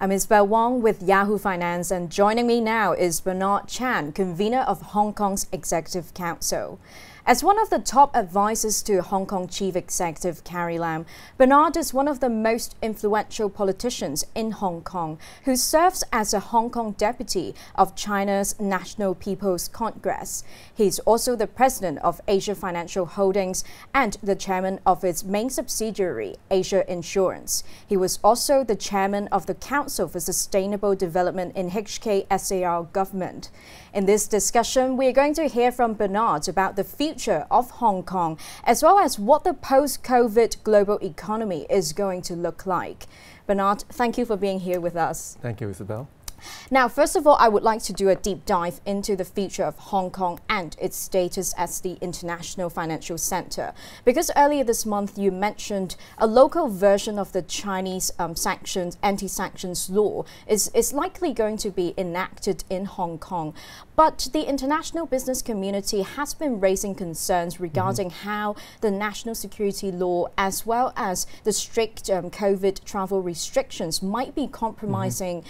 I'm Isabel Wong with Yahoo Finance, and joining me now is Bernard Chan, convener of Hong Kong's Executive Council. As one of the top advisors to Hong Kong Chief Executive Carrie Lam, Bernard is one of the most influential politicians in Hong Kong who serves as a Hong Kong deputy of China's National People's Congress. He's also the president of Asia Financial Holdings and the chairman of its main subsidiary, Asia Insurance. He was also the chairman of the Council for Sustainable Development in HKSAR government. In this discussion, we are going to hear from Bernard about the future of Hong Kong, as well as what the post-COVID global economy is going to look like. Bernard, thank you for being here with us. Thank you, Isabel. Now, first of all, I would like to do a deep dive into the future of Hong Kong and its status as the international financial center. Because earlier this month, you mentioned a local version of the Chinese anti-sanctions law is likely going to be enacted in Hong Kong. But the international business community has been raising concerns regarding how the national security law, as well as the strict COVID travel restrictions, might be compromising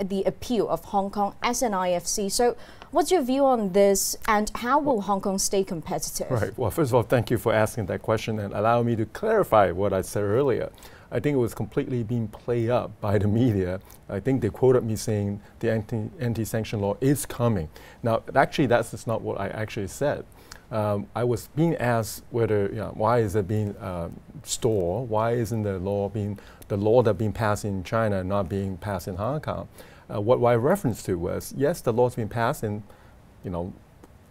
the appeal of Hong Kong as an IFC. So what's your view on this, and how will Hong Kong stay competitive? Right. Well, first of all, thank you for asking that question and allow me to clarify what I said earlier. I think it was completely being played up by the media. I think they quoted me saying the anti-sanction law is coming. Now, actually, that's not what I actually said. I was being asked whether, why is it being stored? Why isn't the law that being passed in China not being passed in Hong Kong? What I referenced to was, yes, the law's been passed, and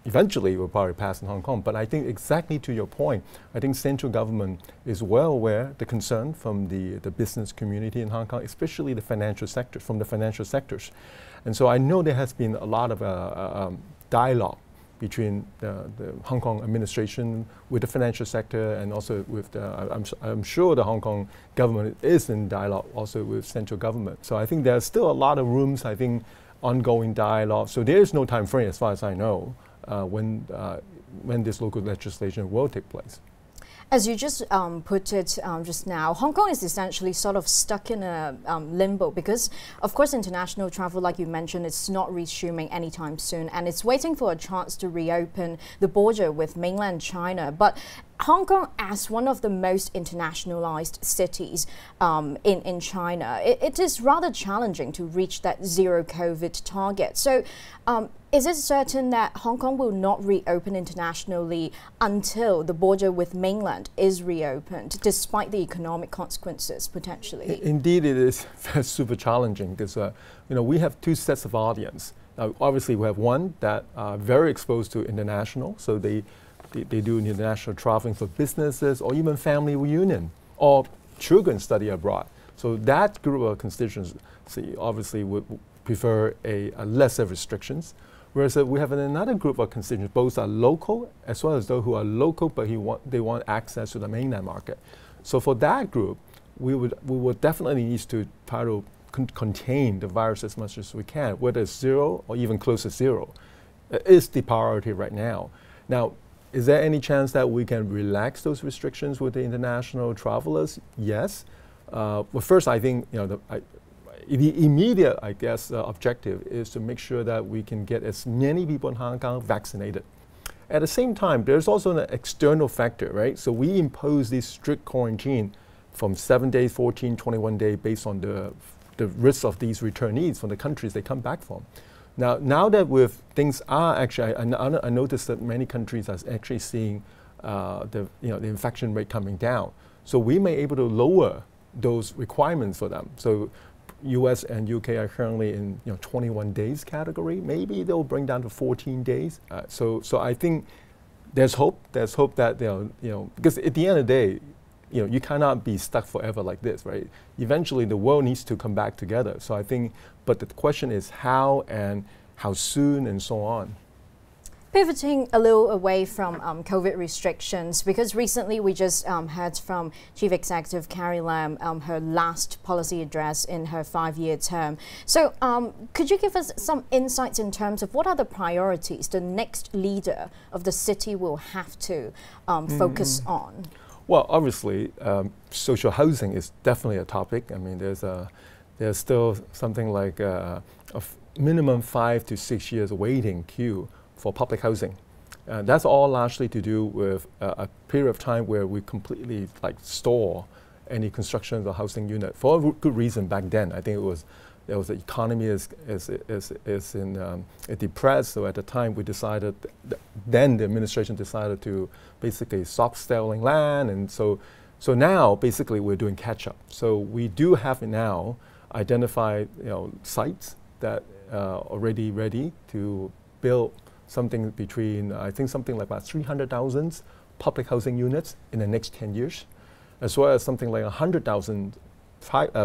eventually it will probably pass in Hong Kong. But I think exactly to your point, I think central government is well aware the concern from the business community in Hong Kong, especially the financial sector, from the financial sectors. And so I know there has been a lot of dialogue between the Hong Kong administration with the financial sector, and also with I'm sure the Hong Kong government is in dialogue also with central government. So I think there's still a lot of rooms, I think, ongoing dialogue. So there is no time frame, as far as I know, when this local legislation will take place. As you just put it just now, Hong Kong is essentially sort of stuck in a limbo because, of course, international travel, like you mentioned, it's not resuming anytime soon, and it's waiting for a chance to reopen the border with mainland China. But Hong Kong, as one of the most internationalized cities in China, it is rather challenging to reach that zero COVID target. So is it certain that Hong Kong will not reopen internationally until the border with mainland is reopened, despite the economic consequences potentially? Indeed, it is super challenging because we have two sets of audience. Now, obviously, we have one that are very exposed to international, so they do international traveling for businesses or even family reunion, or children study abroad. So that group of constituents obviously would prefer a lesser restrictions. Whereas we have another group of constituents, both are local as well as those who are local, but they want access to the mainland market. So for that group, we would definitely need to try to contain the virus as much as we can, whether it's zero or even close to zero. It is the priority right now. Now, is there any chance that we can relax those restrictions with the international travelers? Yes. Well, first, I think the immediate, objective is to make sure that we can get as many people in Hong Kong vaccinated. At the same time, there's also an external factor, right? So we impose this strict quarantine from 7 days, 14, 21 days, based on the risk of these returnees from the countries they come back from. Now that things are actually, I noticed that many countries are actually seeing the infection rate coming down. So we may be able to lower those requirements for them. So US and UK are currently in 21 days category. Maybe they'll bring down to 14 days. So I think there's hope. There's hope that because at the end of the day, you cannot be stuck forever like this, right? Eventually, the world needs to come back together. So I think, but the question is how and how soon and so on. Pivoting a little away from COVID restrictions, because recently we just heard from Chief Executive Carrie Lam, her last policy address in her 5-year term. So could you give us some insights in terms of what are the priorities the next leader of the city will have to focus on? Well, obviously, social housing is definitely a topic. I mean, there's there's still something like minimum 5 to 6 years waiting queue for public housing. That's all largely to do with a period of time where we completely stall any construction of the housing unit for a good reason. Back then, I think there was the economy is depressed. So at the time, we decided. Then the administration decided to basically stop selling land, and so now basically we're doing catch up. So we do have now identified sites that are already ready to build something between, I think, something like about 300,000 public housing units in the next 10 years, as well as something like 100,000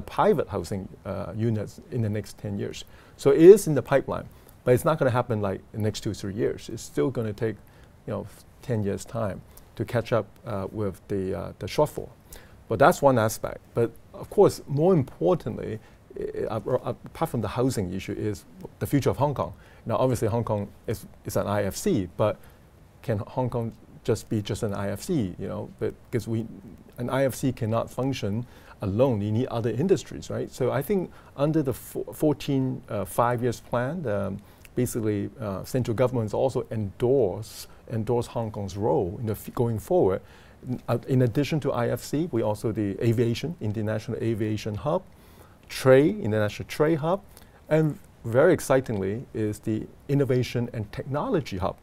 private housing units in the next 10 years. So it is in the pipeline, but it's not going to happen like in the next 2 or 3 years. It's still going to take 10 years' time to catch up with the shortfall. But that's one aspect. But of course, more importantly, apart from the housing issue, is the future of Hong Kong. Now, obviously, Hong Kong is an IFC, but can Hong Kong just be an IFC? Because an IFC cannot function alone. You need other industries, right? So I think under the 14 5-year plan, basically, central governments also endorse Hong Kong's role going forward. In addition to IFC, we also the aviation, international aviation hub, trade, international trade hub, and very excitingly is the innovation and technology hub.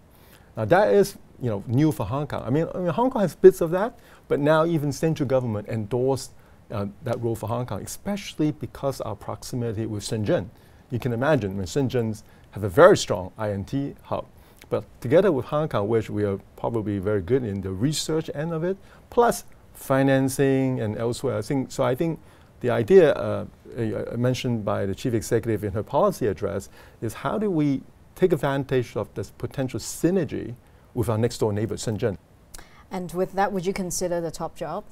Now that is new for Hong Kong. I mean Hong Kong has bits of that, but now even central government endorsed that role for Hong Kong, especially because our proximity with Shenzhen. You can imagine when Shenzhen have a very strong INT hub, but together with Hong Kong, which we are probably very good in the research end of it, plus financing and elsewhere. I think the idea mentioned by the chief executive in her policy address is how do we take advantage of this potential synergy with our next door neighbor, Shenzhen. And with that, would you consider the top job?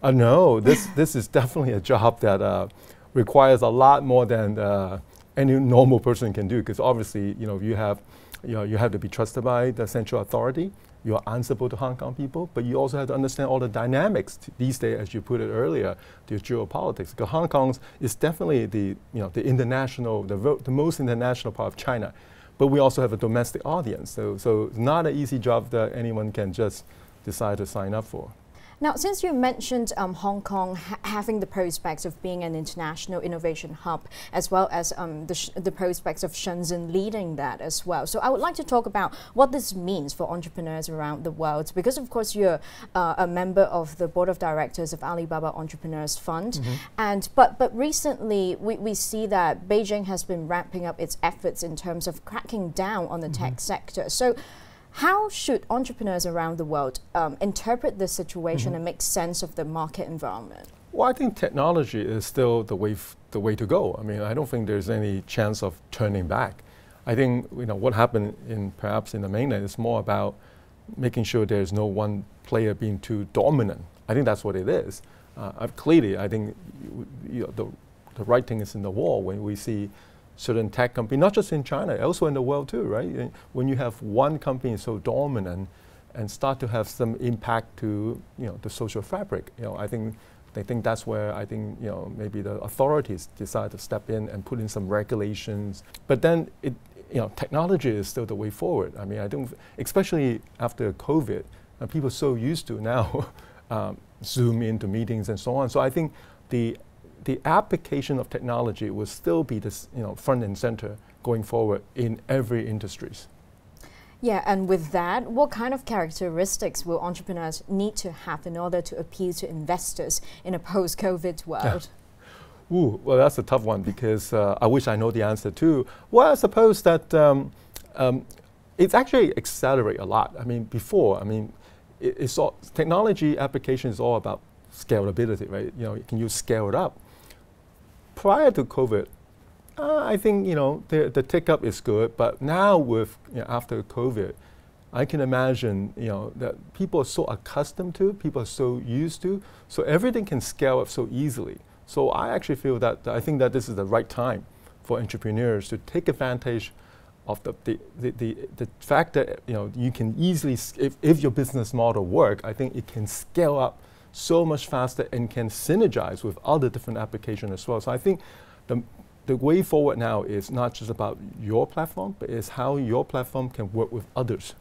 No, this is definitely a job that requires a lot more than any normal person can do, because obviously you have to be trusted by the central authority. You are answerable to Hong Kong people, but you also have to understand all the dynamics these days, as you put it earlier, the geopolitics. Because Hong Kong is definitely the international, the most international part of China, but we also have a domestic audience. So it's not an easy job that anyone can just decide to sign up for. Now, since you mentioned Hong Kong having the prospects of being an international innovation hub, as well as the prospects of Shenzhen leading that as well. So I would like to talk about what this means for entrepreneurs around the world, because of course you're a member of the board of directors of Alibaba Entrepreneurs Fund. Mm-hmm. But recently we see that Beijing has been ramping up its efforts in terms of cracking down on the tech sector. So how should entrepreneurs around the world interpret this situation and make sense of the market environment? Well, I think technology is still the way to go. I mean, I don't think there's any chance of turning back. I think what happened perhaps in the mainland is more about making sure there's no one player being too dominant. I think that's what it is. Clearly, I think the writing is in the wall when we see certain tech companies, not just in China, elsewhere in the world too, right? When you have one company so dominant and start to have some impact to the social fabric, I think that's where I think maybe the authorities decide to step in and put in some regulations. But then technology is still the way forward. I mean, I don't, especially after COVID, people are so used to now Zoom into meetings and so on. So I think the application of technology will still be this, front and center going forward in every industries. Yeah, and with that, what kind of characteristics will entrepreneurs need to have in order to appeal to investors in a post-COVID world? Ooh, well, that's a tough one, because I wish I know the answer too. Well, I suppose that it's actually accelerate a lot. I mean, it's all, technology application is all about scalability, right? Can you scale it up? Prior to COVID, I think the tick up is good, but now with after COVID, I can imagine that people are so accustomed to, people are so used to, so everything can scale up so easily. So I actually feel that I think that this is the right time for entrepreneurs to take advantage of the fact that you can easily, if your business model work, I think it can scale up so much faster and can synergize with other different applications as well. So I think the way forward now is not just about your platform, but it's how your platform can work with others,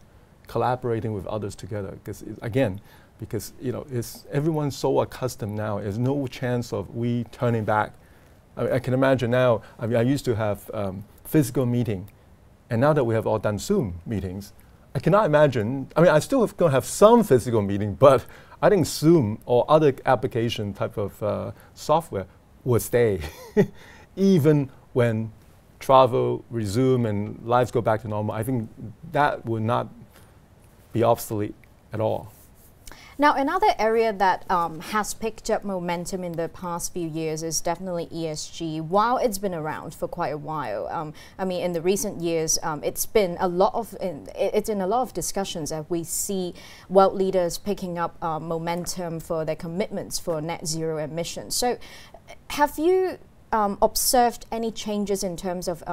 collaborating with others together. Because everyone's so accustomed now. There's no chance of we turning back. I can imagine now. I used to have physical meeting, and now that we have all done Zoom meetings, I cannot imagine. I still going to have some physical meeting, but I think Zoom or other application type of software will stay, even when travel resume and lives go back to normal. I think that will not be obsolete at all. Now, another area that has picked up momentum in the past few years is definitely ESG. While it's been around for quite a while, in the recent years, it's in a lot of discussions that we see world leaders picking up momentum for their commitments for net zero emissions. So, have you observed any changes in terms of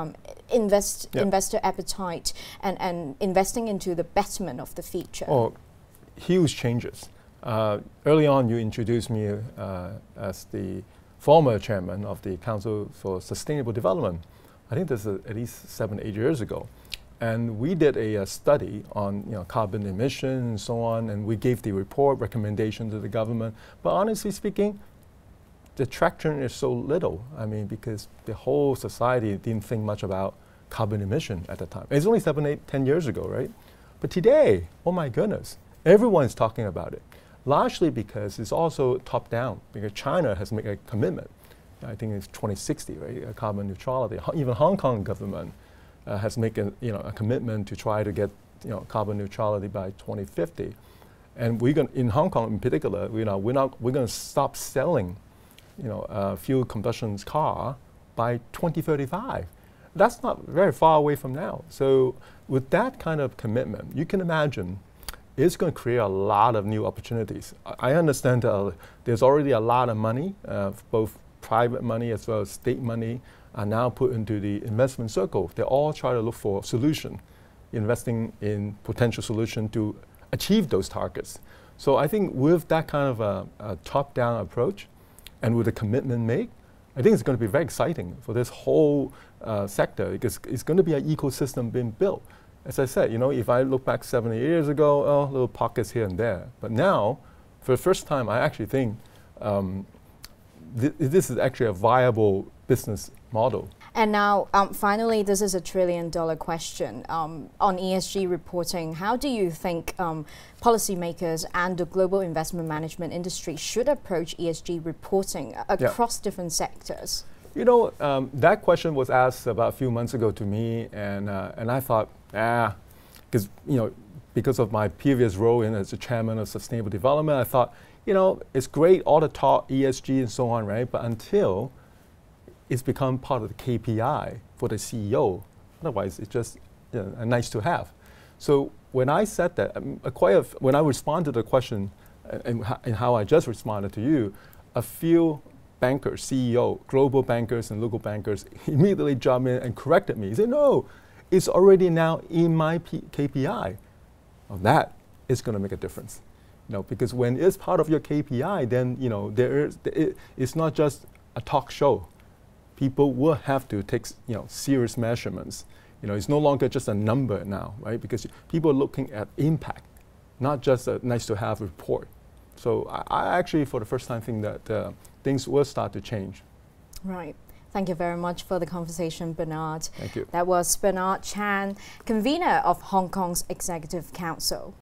investor appetite and investing into the betterment of the future? Oh, huge changes. Early on, you introduced me as the former chairman of the Council for Sustainable Development. I think this is at least 7-8 years ago. And we did a study on carbon emissions and so on, and we gave the report recommendation to the government. But honestly speaking, the traction is so little. Because the whole society didn't think much about carbon emission at the time. It's only 7, 8, 10 years ago, right? But today, oh my goodness, everyone's talking about it. Largely because it's also top-down, because China has made a commitment. I think it's 2060, right? Carbon neutrality. Even Hong Kong government has made a commitment to try to get carbon neutrality by 2050. And in Hong Kong in particular, we're going to stop selling fuel combustion car by 2035. That's not very far away from now. So with that kind of commitment, you can imagine it's going to create a lot of new opportunities. I understand there's already a lot of money, both private money as well as state money, are now put into the investment circle. They all try to look for solution, investing in potential solution to achieve those targets. So I think with that kind of a top-down approach and with the commitment made, I think it's going to be very exciting for this whole sector, because it's going to be an ecosystem being built. As I said, if I look back 7 years ago, little pockets here and there. But now, for the first time, I actually think this is actually a viable business model. And now, finally, this is a $1 trillion question. On ESG reporting, how do you think policymakers and the global investment management industry should approach ESG reporting across different sectors? That question was asked about a few months ago to me, and I thought, because of my previous role as the chairman of sustainable development, I thought, it's great, all the talk, ESG and so on, right? But until it's become part of the KPI for the CEO, otherwise it's just nice to have. So when I said that, when I responded to the question and how I just responded to you, a few bankers, CEO, global bankers and local bankers immediately jumped in and corrected me. He said, no, it's already now in my KPI. Well, that is going to make a difference. Because when it's part of your KPI, then it's not just a talk show. People will have to take serious measurements. It's no longer just a number now, right? Because people are looking at impact, not just a nice-to-have report. So I actually, for the first time, think that things will start to change. Right. Thank you very much for the conversation, Bernard. Thank you. That was Bernard Chan, convener of Hong Kong's Executive Council.